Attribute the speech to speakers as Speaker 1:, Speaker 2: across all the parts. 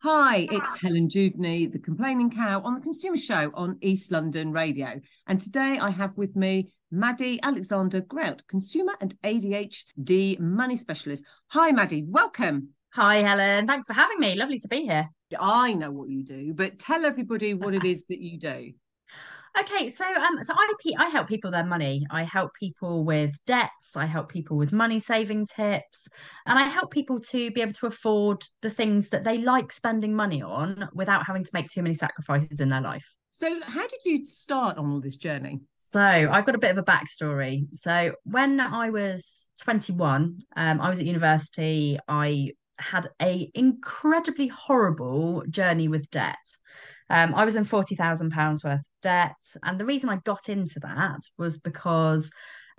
Speaker 1: Hi, it's Helen Dewdney, the complaining cow on the Consumer Show on East London Radio. And today I have with me Maddy Alexander-Grout, consumer and ADHD money specialist. Hi, Maddy, welcome.
Speaker 2: Hi, Helen. Thanks for having me. Lovely to be here.
Speaker 1: I know what you do, but tell everybody what it is that you do.
Speaker 2: Okay, so I help people with their money. I help people with debts. I help people with money saving tips, and I help people to be able to afford the things that they like spending money on without having to make too many sacrifices in their life.
Speaker 1: So, how did you start on all this journey?
Speaker 2: So I've got a bit of a backstory. So when I was 21, I was at university. I had a incredibly horrible journey with debt. I was in £40,000 worth of debt. And the reason I got into that was because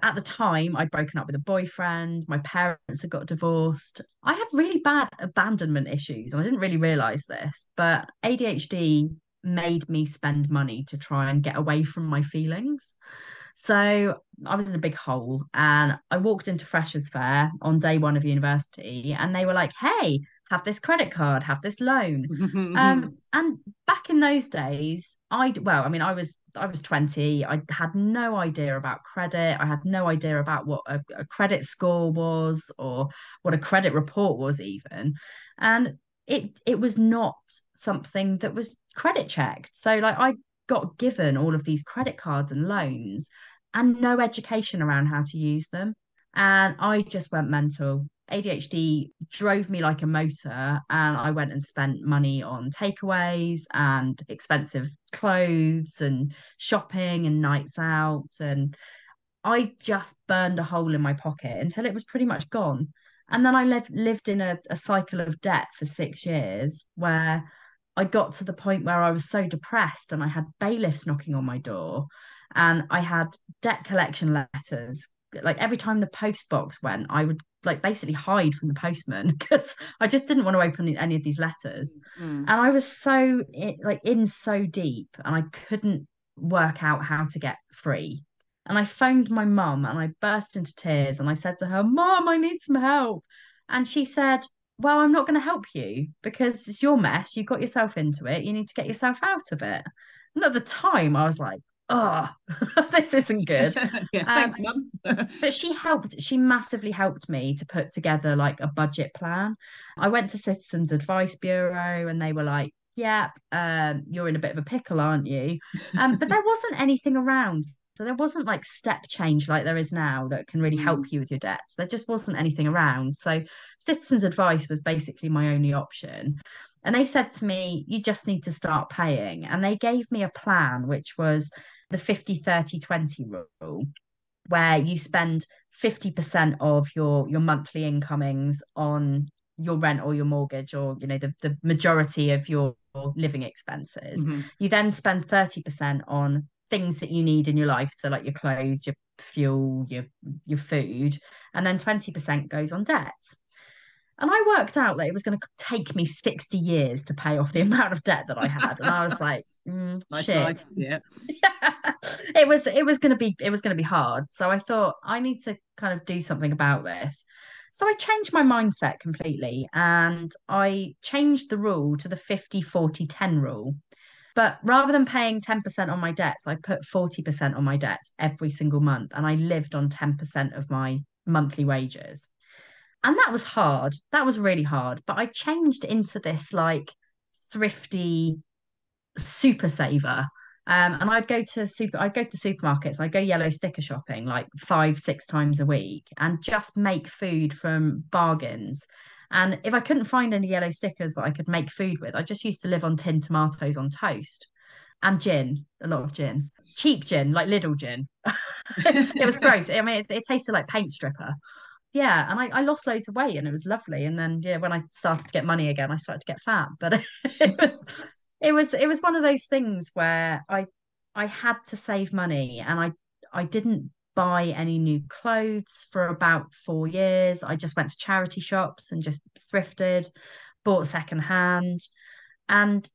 Speaker 2: at the time I'd broken up with a boyfriend, my parents had got divorced. I had really bad abandonment issues, and I didn't really realize this, but ADHD made me spend money to try and get away from my feelings. So I was in a big hole and I walked into Freshers Fair on day one of university and they were like, hey, have this credit card, have this loan. And back in those days, I was 20. I had no idea about credit. I had no idea about what a credit score was or what a credit report was even. And it was not something that was credit checked. So like I got given all of these credit cards and loans and no education around how to use them. And I just went mental. ADHD drove me like a motor, and I went and spent money on takeaways and expensive clothes and shopping and nights out. And I just burned a hole in my pocket until it was pretty much gone. And then I lived in a cycle of debt for 6 years where I got to the point where I was so depressed and I had bailiffs knocking on my door and I had debt collection letters. Like every time the post box went, I would like basically hide from the postman because I just didn't want to open any of these letters.
Speaker 1: Mm.
Speaker 2: And I was so in so deep and I couldn't work out how to get free. And I phoned my mum and I burst into tears and I said to her, Mum, I need some help. And she said, well, I'm not going to help you because it's your mess. You got yourself into it. You need to get yourself out of it. And at the time, I was like, oh, this isn't good.
Speaker 1: Yeah,
Speaker 2: Um,
Speaker 1: thanks, Mum.
Speaker 2: but she massively helped me to put together like a budget plan. I went to Citizens Advice Bureau and they were like, yeah, you're in a bit of a pickle, aren't you? But there wasn't anything around. So there wasn't like step change like there is now that can really
Speaker 1: Mm.
Speaker 2: help you with your debts. There just wasn't anything around. So Citizens Advice was basically my only option. And they said to me, you just need to start paying. And they gave me a plan, which was the 50-30-20 rule, where you spend 50% of your monthly incomings on your rent or your mortgage or the majority of your living expenses.
Speaker 1: Mhm.
Speaker 2: You then spend 30% on things that you need in your life, so like your clothes, your fuel, your food, and then 20% goes on debt. And I worked out that it was going to take me 60 years to pay off the amount of debt that I had. And I was like,
Speaker 1: Nice
Speaker 2: shit.
Speaker 1: life. Yeah.
Speaker 2: It was gonna be hard. So I thought I need to kind of do something about this. So I changed my mindset completely and I changed the rule to the 50-40-10 rule. But rather than paying 10% on my debts, I put 40% on my debts every single month and I lived on 10% of my monthly wages. And that was hard. That was really hard. But I changed into this like thrifty super saver. And I'd go to supermarkets, I'd go yellow sticker shopping like 5-6 times a week and just make food from bargains. And if I couldn't find any yellow stickers that I could make food with, I just used to live on tinned tomatoes on toast and gin, a lot of gin, cheap gin, like Lidl gin. It was gross. I mean, it tasted like paint stripper. Yeah, and I lost loads of weight and it was lovely. And then yeah, when I started to get money again, I started to get fat. But it was one of those things where I had to save money and I didn't buy any new clothes for about 4 years. I just went to charity shops and just thrifted, bought secondhand, and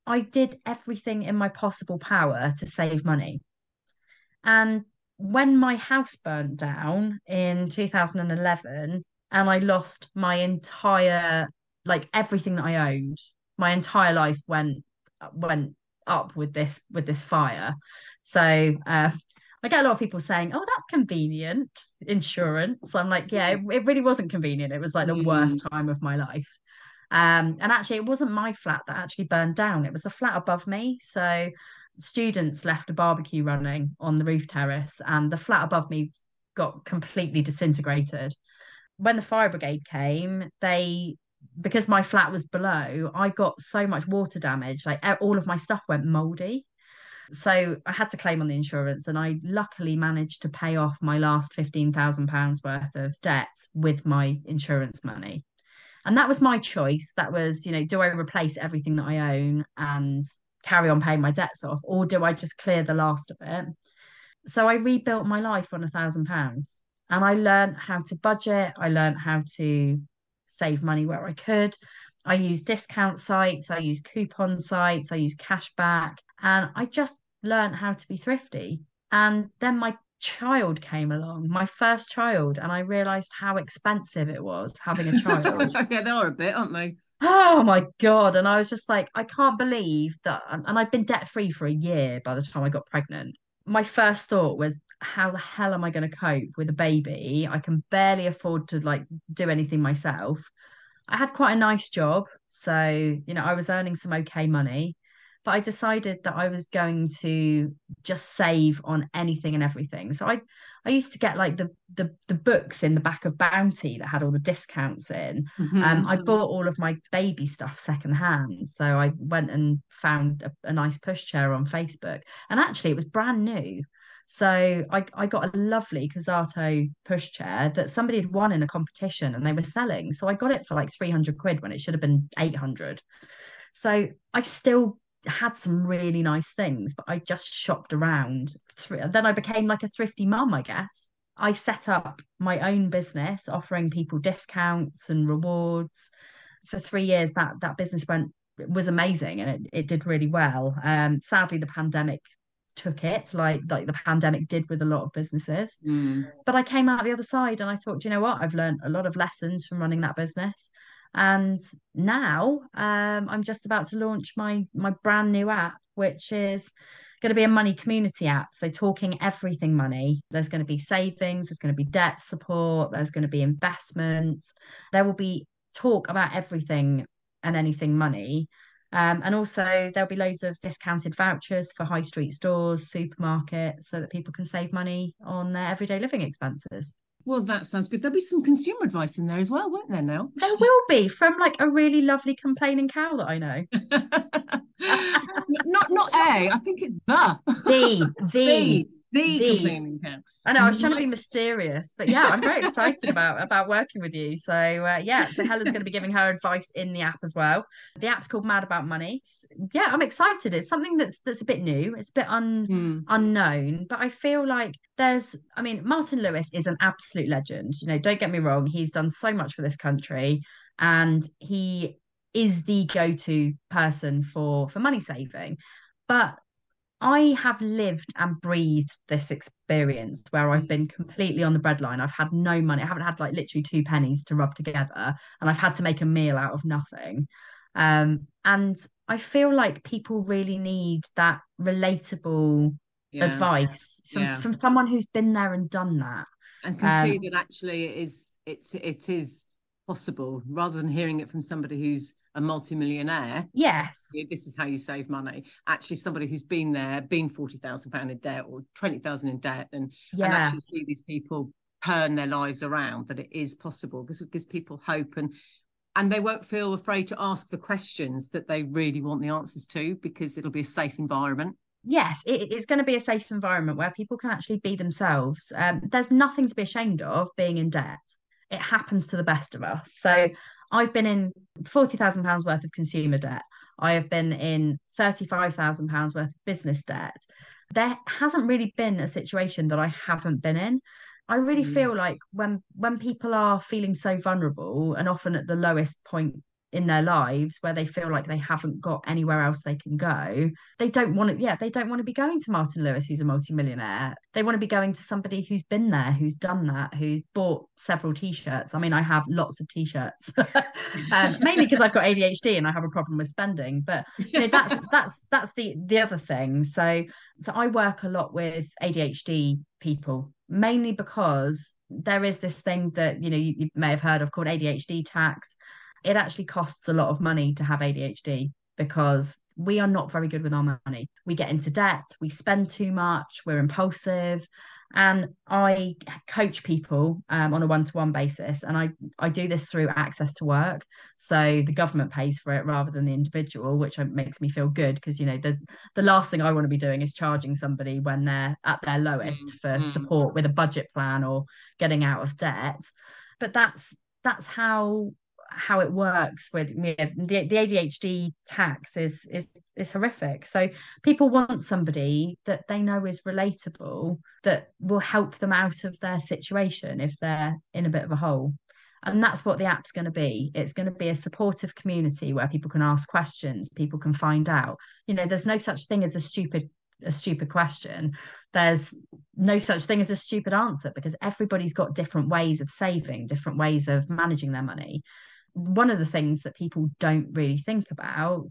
Speaker 2: I did everything in my possible power to save money. And when my house burnt down in 2011 and I lost my entire, like everything that I owned, my entire life went up with this fire. So I get a lot of people saying, "Oh, that's convenient insurance." I'm like, yeah, it really wasn't convenient. It was like the worst time of my life. And actually, it wasn't my flat that actually burned down. It was the flat above me. So students left a barbecue running on the roof terrace, and the flat above me got completely disintegrated. When the fire brigade came, because my flat was below, I got so much water damage, like all of my stuff went moldy. So I had to claim on the insurance, and I luckily managed to pay off my last £15,000 worth of debt with my insurance money. And that was my choice. That was, do I replace everything that I own and carry on paying my debts off, or do I just clear the last of it? So I rebuilt my life on £1,000, and I learned how to budget. I learned how to save money where I could. I used discount sites, I used coupon sites, I used cashback, and I just learned how to be thrifty. And then my child came along, my first child, and I realized how expensive it was having a child.
Speaker 1: Yeah, they are a bit, aren't they?
Speaker 2: Oh my God. And I was just like, I can't believe that. And I'd been debt free for a year by the time I got pregnant. My first thought was, how the hell am I going to cope with a baby? I can barely afford to like do anything myself. I had quite a nice job. So, I was earning some okay money, but I decided that I was going to just save on anything and everything. So I used to get like the books in the back of Bounty that had all the discounts in. I bought all of my baby stuff secondhand. So I went and found a nice pushchair on Facebook, and actually it was brand new. So I got a lovely Casato pushchair that somebody had won in a competition and they were selling. So I got it for like 300 quid when it should have been 800. So I still had some really nice things, but I just shopped around. Then I became like a thrifty mum, I guess. I set up my own business offering people discounts and rewards. For 3 years, that business was amazing, and it did really well. Sadly, the pandemic took it like the pandemic did with a lot of businesses. But I came out the other side and I thought, you know what, I've learned a lot of lessons from running that business. And now I'm just about to launch my brand new app, which is going to be a money community app. So talking everything money. There's going to be savings, there's going to be debt support, there's going to be investments. There will be talk about everything and anything money. And also there'll be loads of discounted vouchers for high street stores, supermarkets, so that people can save money on their everyday living expenses.
Speaker 1: Well, that sounds good. There'll be some consumer advice in there as well, won't there now?
Speaker 2: There will be, from like a really lovely complaining cow that I know.
Speaker 1: not A, I think it's the. The complaining cow.
Speaker 2: I know, I was trying to be mysterious, but yeah, I'm very excited about working with you. So so Helen's going to be giving her advice in the app as well. The app's called Mad About Money. Yeah, I'm excited. It's something that's a bit new. It's a bit unknown, but I feel like Martin Lewis is an absolute legend. Don't get me wrong, he's done so much for this country, and he is the go-to person for money saving. But I have lived and breathed this experience where I've been completely on the breadline. I've had no money. I haven't had like literally 2 pennies to rub together, and I've had to make a meal out of nothing. And I feel like people really need that relatable advice from someone who's been there and done that,
Speaker 1: and can see that actually it is possible, rather than hearing it from somebody who's a multi-millionaire.
Speaker 2: Yes,
Speaker 1: this is how you save money. Actually, somebody who's been there, been £40,000 in debt or 20,000 in debt, and actually see these people turn their lives around. That it is possible, because it gives people hope, and they won't feel afraid to ask the questions that they really want the answers to, because it'll be a safe environment.
Speaker 2: Yes, it's going to be a safe environment where people can actually be themselves. There's nothing to be ashamed of being in debt. It happens to the best of us. So I've been in £40,000 worth of consumer debt. I have been in £35,000 worth of business debt. There hasn't really been a situation that I haven't been in. I really feel like when people are feeling so vulnerable, and often at the lowest point in their lives where they feel like they haven't got anywhere else they can go, they don't want to, yeah, they don't want to be going to Martin Lewis, who's a multimillionaire. They want to be going to somebody who's been there, who's done that, who's bought several t-shirts. I mean, I have lots of t-shirts, mainly because I've got ADHD and I have a problem with spending. But that's the other thing. So I work a lot with ADHD people, mainly because there is this thing that you may have heard of called ADHD tax. It actually costs a lot of money to have ADHD because we are not very good with our money. We get into debt, we spend too much, we're impulsive. And I coach people on a one-to-one basis, and I do this through Access to Work. So the government pays for it rather than the individual, which makes me feel good because the last thing I want to be doing is charging somebody when they're at their lowest for support with a budget plan or getting out of debt. But that's how it works with the ADHD tax is horrific. So people want somebody that they know is relatable, that will help them out of their situation if they're in a bit of a hole. And that's what the app's going to be. It's going to be a supportive community where people can ask questions, people can find out. There's no such thing as a stupid question. There's no such thing as a stupid answer because everybody's got different ways of saving, different ways of managing their money. One of the things that people don't really think about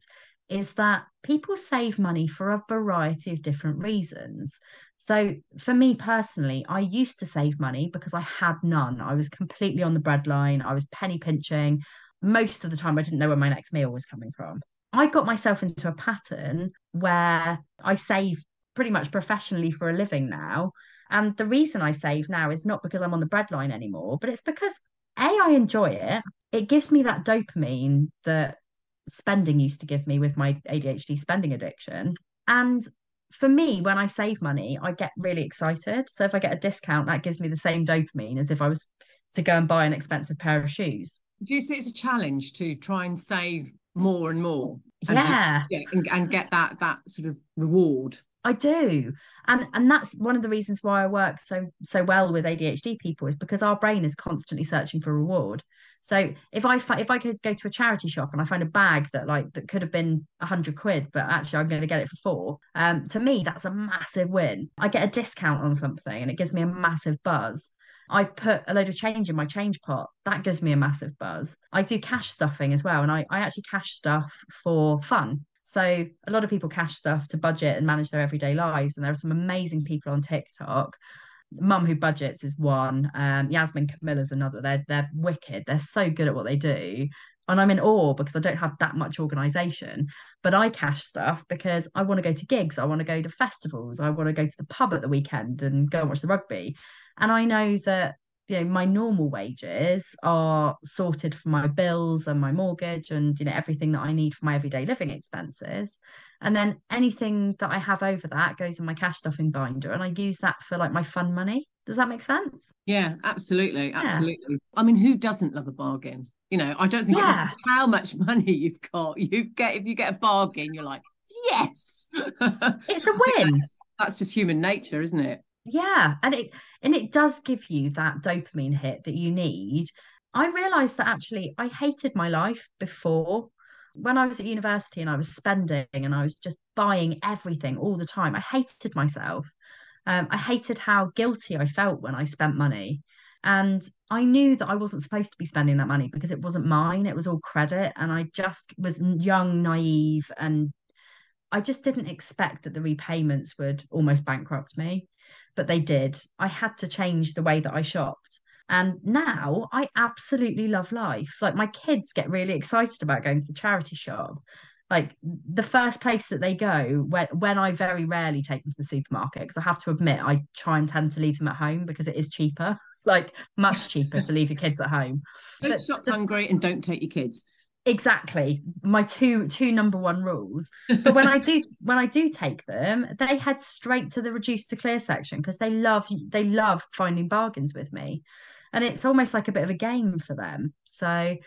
Speaker 2: is that people save money for a variety of different reasons. So for me personally, I used to save money because I had none. I was completely on the breadline. I was penny pinching. Most of the time, I didn't know where my next meal was coming from. I got myself into a pattern where I save pretty much professionally for a living now. And the reason I save now is not because I'm on the breadline anymore, but it's because I enjoy it. It gives me that dopamine that spending used to give me with my ADHD spending addiction. And for me, when I save money, I get really excited. So if I get a discount, that gives me the same dopamine as if I was to go and buy an expensive pair of shoes.
Speaker 1: Do you see it's a challenge to try and save more and more?
Speaker 2: Yeah.
Speaker 1: And get that sort of reward?
Speaker 2: I do. And that's one of the reasons why I work so well with ADHD people, is because our brain is constantly searching for reward. So if I could go to a charity shop and I find a bag that could have been 100 quid, but actually I'm going to get it for 4, to me that's a massive win. I get a discount on something and it gives me a massive buzz. I put a load of change in my change pot. That gives me a massive buzz. I do cash stuffing as well, and I actually cash stuff for fun. So a lot of people cash stuff to budget and manage their everyday lives. And there are some amazing people on TikTok. Mum Who Budgets is one. Yasmin Camilla's another. They're wicked. They're so good at what they do. And I'm in awe because I don't have that much organisation. But I cash stuff because I want to go to gigs. I want to go to festivals. I want to go to the pub at the weekend and go and watch the rugby. And I know that my normal wages are sorted for my bills and my mortgage and everything that I need for my everyday living expenses, and then anything that I have over that goes in my cash stuffing binder, and I use that for my fun money. Does that make sense?
Speaker 1: Yeah, absolutely. I mean, who doesn't love a bargain? I don't think it matters how much money you've got. If you get a bargain, you're like, yes.
Speaker 2: It's a win.
Speaker 1: That's just human nature, isn't it?
Speaker 2: Yeah, and it does give you that dopamine hit that you need. I realized that actually I hated my life before. When I was at university and I was spending and I was just buying everything all the time, I hated myself. I hated how guilty I felt when I spent money. And I knew that I wasn't supposed to be spending that money because it wasn't mine. It was all credit. And I just was young, naive, and I just didn't expect that the repayments would almost bankrupt me, but they did. I had to change the way that I shopped. And now I absolutely love life. My kids get really excited about going to the charity shop. The first place that they go when I very rarely take them to the supermarket, because I have to admit I try and tend to leave them at home because it is cheaper, much cheaper to leave your kids at home.
Speaker 1: Don't shop hungry and don't take your kids.
Speaker 2: Exactly, my two number one rules. But when I do take them, they head straight to the reduced to clear section because they love finding bargains with me, and it's almost like a bit of a game for them. So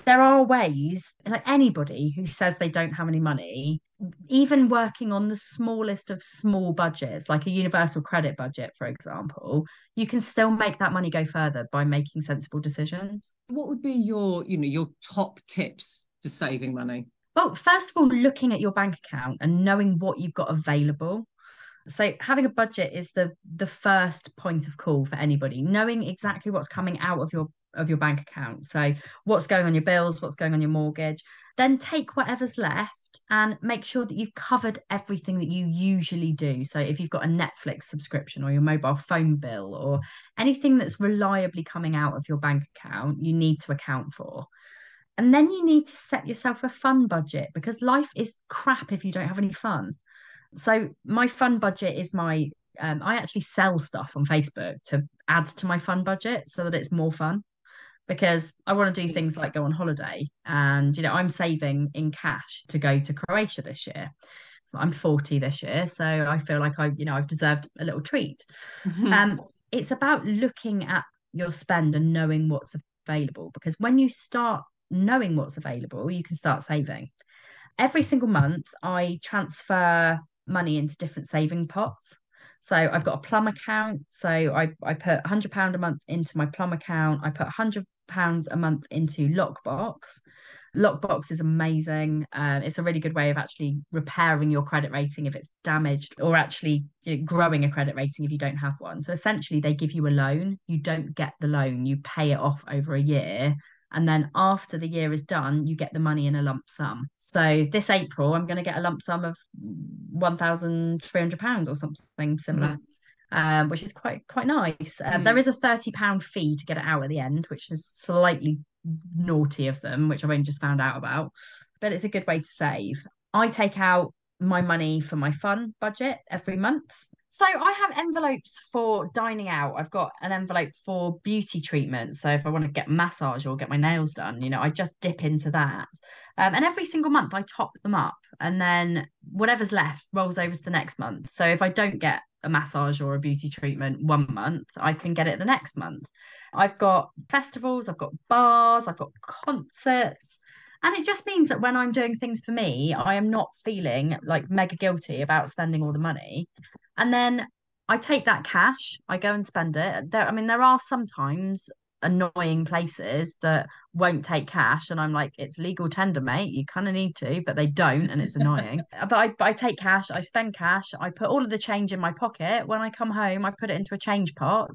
Speaker 2: there are ways, like anybody who says they don't have any money, even working on the smallest of small budgets, like a universal credit budget, for example, you can still make that money go further by making sensible decisions.
Speaker 1: What would be your top tips for saving money?
Speaker 2: Well, first of all, looking at your bank account and knowing what you've got available. So having a budget is the first point of call for anybody, knowing exactly what's coming out of your bank account. So what's going on your bills, what's going on your mortgage, then take whatever's left and make sure that you've covered everything that you usually do. So if you've got a Netflix subscription or your mobile phone bill or anything that's reliably coming out of your bank account, you need to account for. And then you need to set yourself a fun budget because life is crap if you don't have any fun. So my fun budget is I actually sell stuff on Facebook to add to my fun budget so that it's more fun because I want to do things like go on holiday and I'm saving in cash to go to Croatia this year. So I'm 40 this year, so I feel like I've deserved a little treat. Um it's about looking at your spend and knowing what's available because when you start knowing what's available, you can start saving. Every single month, I transfer money into different saving pots. So I've got a plum account. So I put £100 a month into my plum account. I put £100 a month into Lockbox. Lockbox is amazing. It's a really good way of actually repairing your credit rating if it's damaged, or actually growing a credit rating if you don't have one. So essentially, they give you a loan. You don't get the loan. You pay it off over a year. And then after the year is done, you get the money in a lump sum. So this April, I'm going to get a lump sum of £1,300 or something similar, which is quite nice. There is a £30 fee to get it out at the end, which is slightly naughty of them, which I've only just found out about. But it's a good way to save. I take out my money for my fun budget every month. So I have envelopes for dining out. I've got an envelope for beauty treatment. So if I want to get a massage or get my nails done, I just dip into that. And every single month I top them up, and then whatever's left rolls over to the next month. So if I don't get a massage or a beauty treatment one month, I can get it the next month. I've got festivals, I've got bars, I've got concerts. And it just means that when I'm doing things for me, I am not feeling like mega guilty about spending all the money. And then I take that cash, I go and spend it. There are sometimes annoying places that won't take cash, and I'm like, it's legal tender, mate. You kind of need to, but they don't, and it's annoying. But I take cash, I spend cash, I put all of the change in my pocket. When I come home, I put it into a change pot,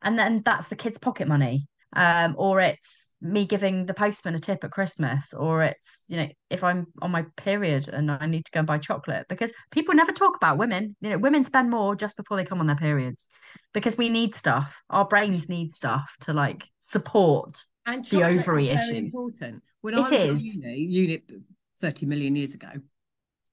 Speaker 2: and then that's the kids' pocket money. Or it's me giving the postman a tip at Christmas, or it's, if I'm on my period and I need to go and buy chocolate, because people never talk about women. Women spend more just before they come on their periods because we need stuff. Our brains need stuff to like support
Speaker 1: And
Speaker 2: the
Speaker 1: chocolate is
Speaker 2: ovary
Speaker 1: very
Speaker 2: issues.
Speaker 1: important. When I
Speaker 2: It
Speaker 1: was at
Speaker 2: is.
Speaker 1: uni 30 million years ago,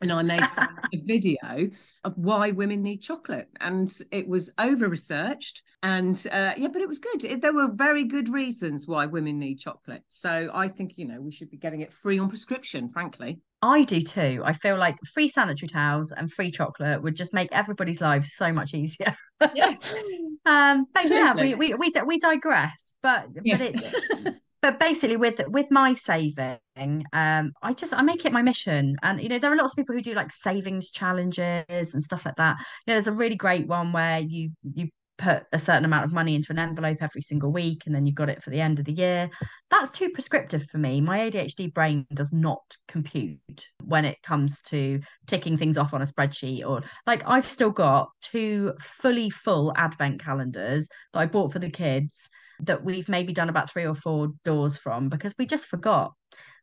Speaker 1: and I made a video of why women need chocolate, and it was over researched, and yeah, but it was good. There were very good reasons why women need chocolate. So I think we should be getting it free on prescription, frankly.
Speaker 2: I do too. I feel like free sanitary towels and free chocolate would just make everybody's lives so much easier.
Speaker 1: Yes,
Speaker 2: But yeah,
Speaker 1: absolutely.
Speaker 2: we digress.
Speaker 1: Yes.
Speaker 2: But basically with my saving, I make it my mission. And there are lots of people who do like savings challenges and stuff like that. There's a really great one where you put a certain amount of money into an envelope every single week, and then you've got it for the end of the year. That's too prescriptive for me. My ADHD brain does not compute when it comes to ticking things off on a spreadsheet. Or like, I've still got two fully full advent calendars that I bought for the kids that we've maybe done about 3 or 4 doors from because we just forgot.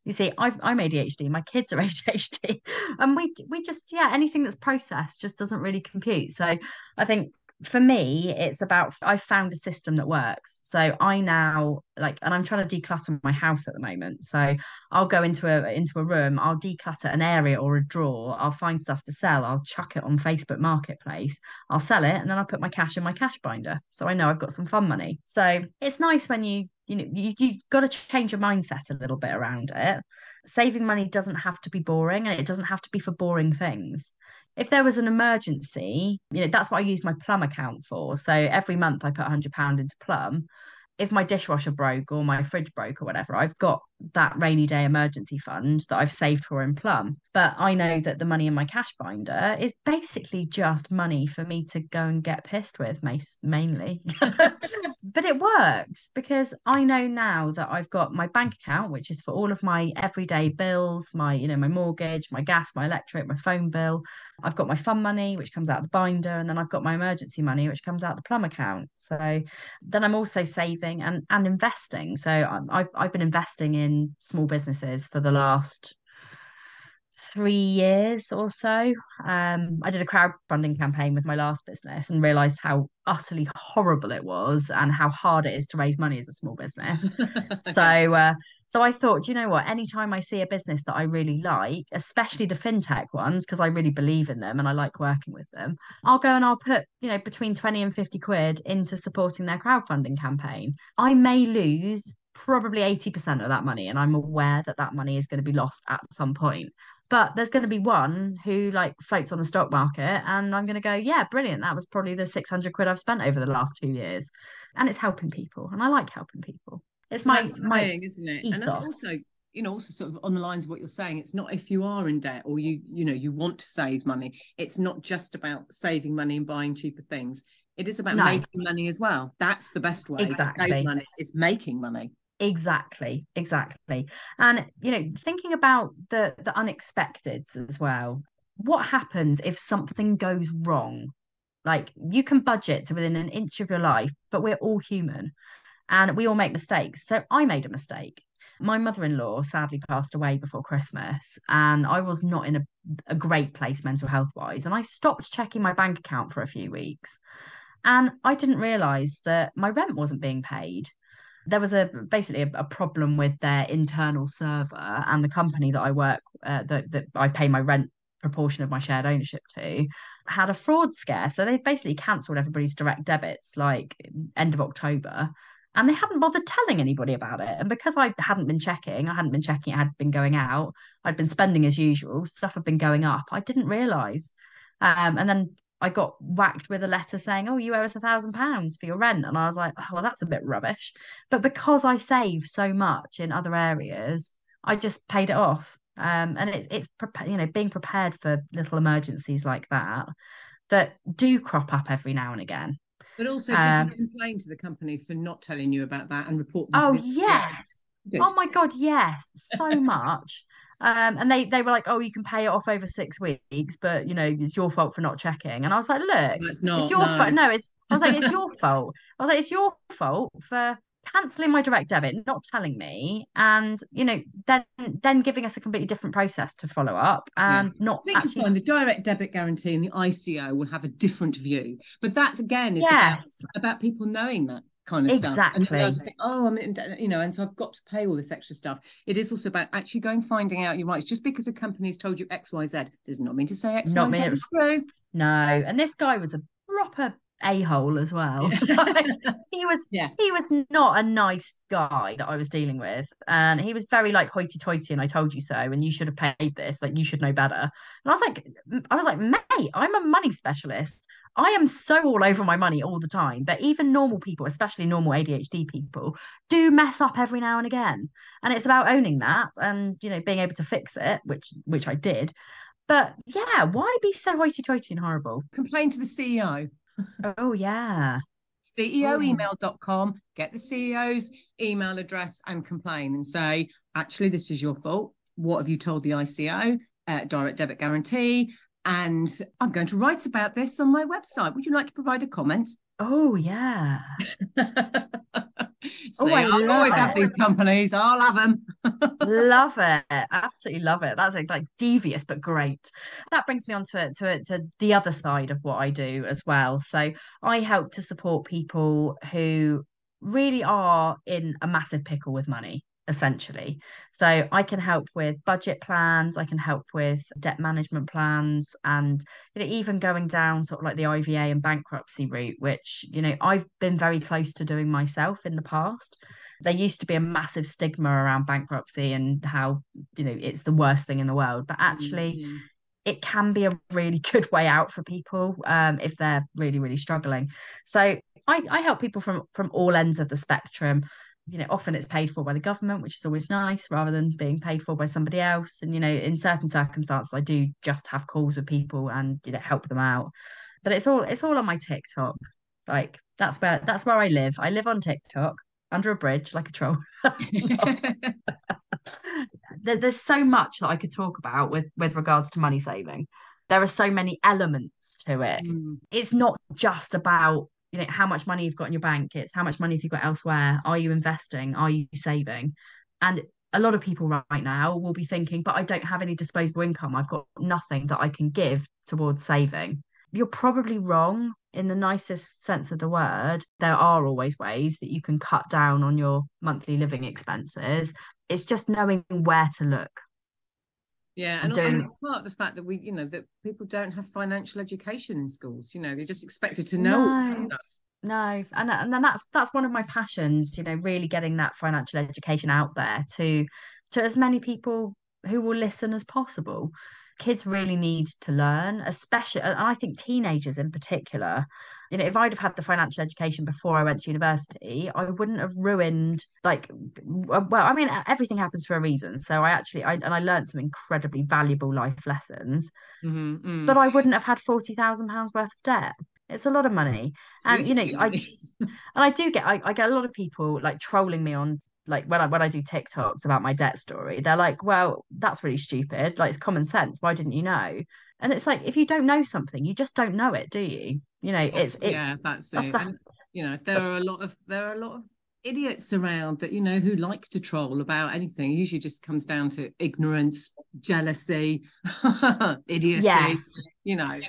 Speaker 2: You see, I'm ADHD, my kids are ADHD, and we just, yeah, anything that's processed just doesn't really compute. So I think for me, it's about, I've found a system that works. So I now like, and I'm trying to declutter my house at the moment. So I'll go into a room, I'll declutter an area or a drawer, I'll find stuff to sell, I'll chuck it on Facebook Marketplace, I'll sell it, and then I'll put my cash in my cash binder. So I know I've got some fun money. So it's nice when you've got to change your mindset a little bit around it. Saving money doesn't have to be boring, and it doesn't have to be for boring things. If there was an emergency, that's what I use my Plum account for. So every month I put £100 into Plum. if my dishwasher broke or my fridge broke or whatever, I've got that rainy day emergency fund that I've saved for in Plum. But I know that the money in my cash binder is basically just money for me to go and get pissed with, mainly. But it works because I know now that I've got my bank account, which is for all of my everyday bills, my mortgage, my gas, my electric, my phone bill. I've got my fun money, which comes out of the binder, and then I've got my emergency money, which comes out of the Plum account. So then I'm also saving and investing. So I've been investing in small businesses for the last 3 years or so. I did a crowdfunding campaign with my last business and realized how utterly horrible it was and how hard it is to raise money as a small business. So, so I thought, do you know what? Anytime I see a business that I really like, especially the fintech ones, because I really believe in them and I like working with them, I'll go and I'll put, between 20 and 50 quid into supporting their crowdfunding campaign. I may lose probably 80% of that money, and I'm aware that that money is going to be lost at some point. But there's going to be one who like floats on the stock market, and I'm going to go, yeah, brilliant. That was probably the 600 quid I've spent over the last 2 years, and it's helping people, and I like helping people. It's
Speaker 1: But
Speaker 2: my
Speaker 1: that's the
Speaker 2: my
Speaker 1: thing, isn't it? And that's
Speaker 2: ethos.
Speaker 1: also, also sort of on the lines of what you're saying. It's not if you are in debt or you want to save money. It's not just about saving money and buying cheaper things. It is about
Speaker 2: No,
Speaker 1: making money as well. That's the best way to save
Speaker 2: exactly.
Speaker 1: money, is making money.
Speaker 2: Exactly. And thinking about the unexpecteds as well. What happens if something goes wrong? Like you can budget to within an inch of your life, but we're all human and we all make mistakes. So I made a mistake. My mother-in-law sadly passed away before Christmas, and I was not in a great place mental health wise. And I stopped checking my bank account for a few weeks. And I didn't realize that my rent wasn't being paid. There was basically a problem with their internal server, and the company that I work that I pay my rent proportion of my shared ownership to had a fraud scare. So they basically cancelled everybody's direct debits like end of October. And they hadn't bothered telling anybody about it. And because I hadn't been checking, it had been going out. I'd been spending as usual, stuff had been going up. I didn't realise. And then I got whacked with a letter saying, "Oh, you owe us £1,000 for your rent," and I was like, "Oh, well, that's a bit rubbish." But because I save so much in other areas, I just paid it off. And being prepared for little emergencies like that do crop up every now and again.
Speaker 1: But also, did you
Speaker 2: Um,
Speaker 1: complain to the company for not telling you about that and report them to
Speaker 2: oh
Speaker 1: the FCA?
Speaker 2: yes,
Speaker 1: Good.
Speaker 2: oh my God, yes, so much. And they were like, "Oh, you can pay it off over 6 weeks, but it's your fault for not checking." And I was like, "Look,
Speaker 1: No, it's
Speaker 2: it's
Speaker 1: not.
Speaker 2: your
Speaker 1: No.
Speaker 2: fault." No, I was like, "It's your fault." I was like, "It's your fault for cancelling my direct debit, not telling me, and then giving us a completely different process to follow up,
Speaker 1: Yeah.
Speaker 2: and
Speaker 1: I
Speaker 2: not
Speaker 1: think you'll
Speaker 2: actually."
Speaker 1: find the direct debit guarantee and the ICO will have a different view. But that again is
Speaker 2: Yes,
Speaker 1: about people knowing that kind of stuff. And they'll
Speaker 2: exactly.
Speaker 1: just think, oh, and so I've got to pay all this extra stuff. It is also about actually finding out your rights. Just because a company's told you XYZ does not mean to say
Speaker 2: Not
Speaker 1: XYZ
Speaker 2: me.
Speaker 1: is true.
Speaker 2: No, and this guy was a proper a-hole as well.
Speaker 1: Yeah.
Speaker 2: Like, he was
Speaker 1: Yeah.
Speaker 2: he was not a nice guy that I was dealing with, and he was very like hoity-toity, and I told you so, and you should have paid this, like you should know better. And I was like, mate, I'm a money specialist. I am so all over my money all the time, but even normal people, especially normal ADHD people, do mess up every now and again. And it's about owning that and being able to fix it, which I did. But yeah, why be so hoity-toity and horrible?
Speaker 1: Complain to the CEO.
Speaker 2: Oh yeah. Oh,
Speaker 1: CEOemail.com, get the CEO's email address and complain and say, actually, this is your fault. What have you told the ICO? Direct debit guarantee. And I'm going to write about this on my website. Would you like to provide a comment?
Speaker 2: oh yeah. Oh,
Speaker 1: See,
Speaker 2: I
Speaker 1: I'll
Speaker 2: love
Speaker 1: always have
Speaker 2: it.
Speaker 1: these companies. I'll have them.
Speaker 2: Love it. Absolutely love it. That's like devious but great. That brings me on to the other side of what I do as well. So I help to support people who really are in a massive pickle with money, essentially. So I can help with budget plans, I can help with debt management plans, and even going down sort of like the IVA and bankruptcy route, which I've been very close to doing myself in the past. There used to be a massive stigma around bankruptcy and how it's the worst thing in the world, but actually
Speaker 1: Mm-hmm.
Speaker 2: it can be a really good way out for people if they're really struggling. So I help people from all ends of the spectrum. Often it's paid for by the government, which is always nice, rather than being paid for by somebody else. And in certain circumstances, I do just have calls with people and help them out. But it's all on my TikTok. Like that's where I live. I live on TikTok under a bridge like a troll. There's so much that I could talk about with regards to money saving. There are so many elements to it. It's not just about how much money you've got in your bank. It's how much money have you got elsewhere. Are you investing? Are you saving? And a lot of people right now will be thinking, but I don't have any disposable income. I've got nothing that I can give towards saving. You're probably wrong in the nicest sense of the word. There are always ways that you can cut down on your monthly living expenses. It's just knowing where to look.
Speaker 1: Yeah, and it's part of the fact that that people don't have financial education in schools. They're just expected to know all that stuff.
Speaker 2: No, and then that's one of my passions. Really getting that financial education out there to as many people who will listen as possible. Kids really need to learn, especially, and I think teenagers in particular. If I'd have had the financial education before I went to university, I wouldn't have ruined, well, I mean, everything happens for a reason. So I learned some incredibly valuable life lessons, but I wouldn't have had £40,000 worth of debt. It's a lot of money. And I get a lot of people like trolling me on, like, when I do TikToks about my debt story. They're like, well, that's really stupid. Like, it's common sense. Why didn't you know? And it's like, if you don't know something, you just don't know it, do you? That's
Speaker 1: it. And there are a lot of idiots around that who like to troll about anything. It usually just comes down to ignorance, jealousy, idiocy.
Speaker 2: Yes.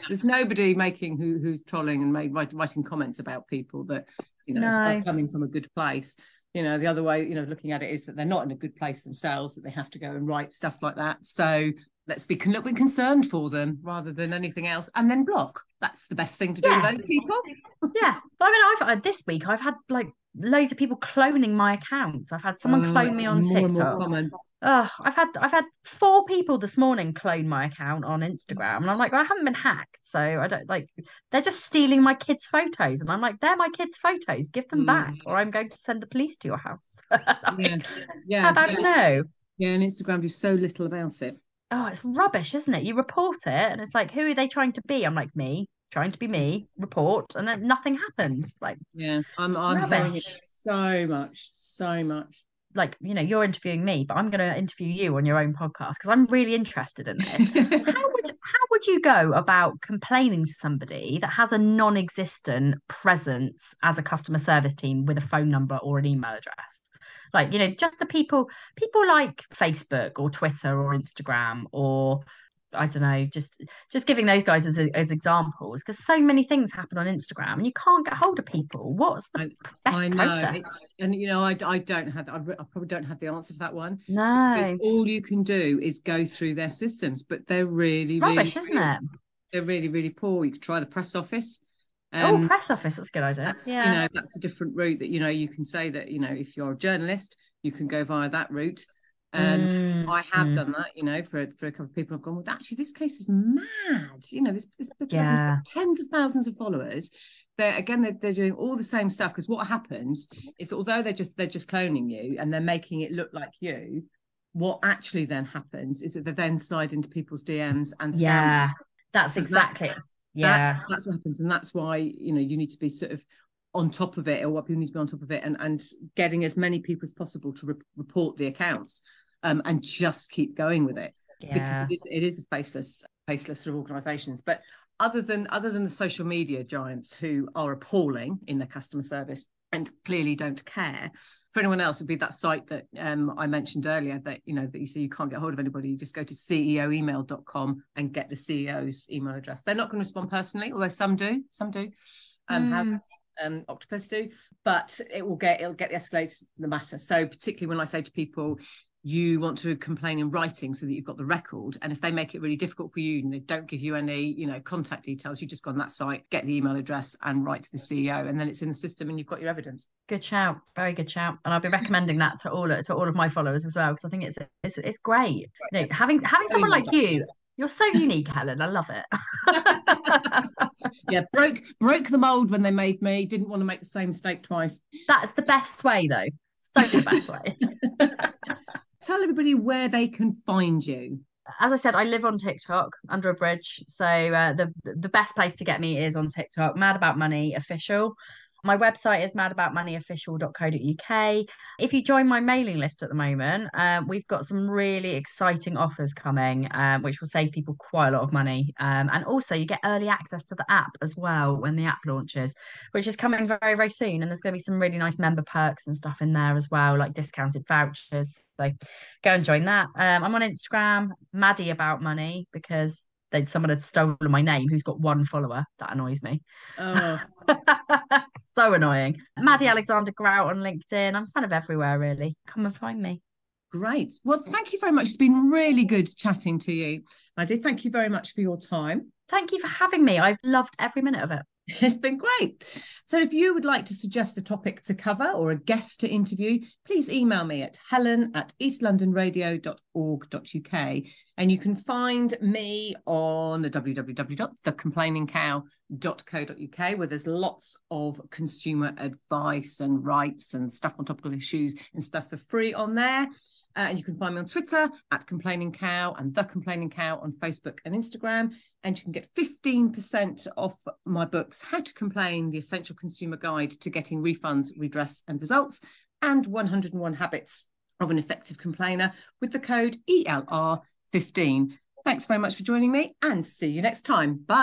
Speaker 1: There's nobody making who's trolling and writing comments about people that are coming from a good place. The other way looking at it is that they're not in a good place themselves, that they have to go and write stuff like that. So let's be a little bit concerned for them rather than anything else, and then block. That's the best thing to do with those people.
Speaker 2: Yeah. But I mean, this week I've had like loads of people cloning my accounts. I've had someone clone me on TikTok.
Speaker 1: More common.
Speaker 2: I've had 4 people this morning clone my account on Instagram, and I'm like, well, I haven't been hacked, so I don't like. They're just stealing my kids' photos, and I'm like, they're my kids' photos. Give them back, or I'm going to send the police to your house. How about no?
Speaker 1: Yeah, and Instagram do so little about it.
Speaker 2: Oh, it's rubbish, isn't it? You report it, and it's like, who are they trying to be? I'm like, me, trying to be me. Report, and then nothing happens. Like,
Speaker 1: I'm hearing it so much.
Speaker 2: Like, you're interviewing me, but I'm going to interview you on your own podcast because I'm really interested in this. How would you go about complaining to somebody that has a non-existent presence as a customer service team with a phone number or an email address? Like, just the people like Facebook or Twitter or Instagram, or I don't know, just giving those guys as examples, because so many things happen on Instagram and you can't get hold of people. What's the best process?
Speaker 1: I don't have. I probably don't have the answer for that one.
Speaker 2: No,
Speaker 1: because all you can do is go through their systems, but they're really
Speaker 2: rubbish,
Speaker 1: really,
Speaker 2: isn't it?
Speaker 1: They're really, really poor. You could try the press office.
Speaker 2: Press office, that's a good idea.
Speaker 1: That's a different route that you can say that if you're a journalist, you can go via that route. I have done that, for a couple of people. I've gone, well, actually, this case is mad. This person's got tens of thousands of followers. They're doing all the same stuff, because what happens is that although they're just cloning you and they're making it look like you, what actually then happens is that they then slide into people's DMs and scam.
Speaker 2: Yeah, that's exactly.
Speaker 1: That's what happens, and that's why you need to be sort of on top of it, or what people need to be on top of it, and getting as many people as possible to report the accounts, and just keep going with it, because it is a faceless sort of organisations. But other than the social media giants who are appalling in their customer service and clearly don't care, for anyone else would be that site that I mentioned earlier, that that you say you can't get hold of anybody. You just go to ceoemail.com and get the CEO's email address. They're not going to respond personally, although some do. Have Octopus do, but it'll get escalated the matter. So particularly when I say to people, you want to complain in writing so that you've got the record, and if they make it really difficult for you and they don't give you any contact details, you just go on that site, get the email address and write to the CEO, and then it's in the system and you've got your evidence.
Speaker 2: Good shout, very good shout. And I'll be recommending that to all of my followers as well, because I think it's great. Having someone like you You're so unique, Helen. I love it.
Speaker 1: Yeah, broke the mold when they made me. Didn't want to make the same mistake twice.
Speaker 2: That's the best way, though. So the best way.
Speaker 1: Tell everybody where they can find you.
Speaker 2: As I said, I live on TikTok under a bridge. So the best place to get me is on TikTok, Mad About Money Official. My website is madaboutmoneyofficial.co.uk. If you join my mailing list at the moment, we've got some really exciting offers coming, which will save people quite a lot of money. And also, you get early access to the app as well when the app launches, which is coming very, very soon. And there's going to be some really nice member perks and stuff in there as well, like discounted vouchers. So go and join that. I'm on Instagram, Maddy About Money, because someone had stolen my name who's got one follower. That annoys me.
Speaker 1: Oh.
Speaker 2: So annoying. Maddy Alexander-Grout on LinkedIn. I'm kind of everywhere, really. Come and find me.
Speaker 1: Great. Well, thank you very much. It's been really good chatting to you. Maddy, thank you very much for your time.
Speaker 2: Thank you for having me. I've loved every minute of it.
Speaker 1: It's been great. So if you would like to suggest a topic to cover or a guest to interview, please email me at helen@eastlondonradio.org.uk. And you can find me on www.thecomplainingcow.co.uk, where there's lots of consumer advice and rights and stuff on topical issues and stuff for free on there. And you can find me on Twitter at Complaining Cow and The Complaining Cow on Facebook and Instagram. And you can get 15% off my books, How to Complain, The Essential Consumer Guide to Getting Refunds, Redress and Results, and 101 Habits of an Effective Complainer with the code ELR15. Thanks very much for joining me and see you next time. Bye.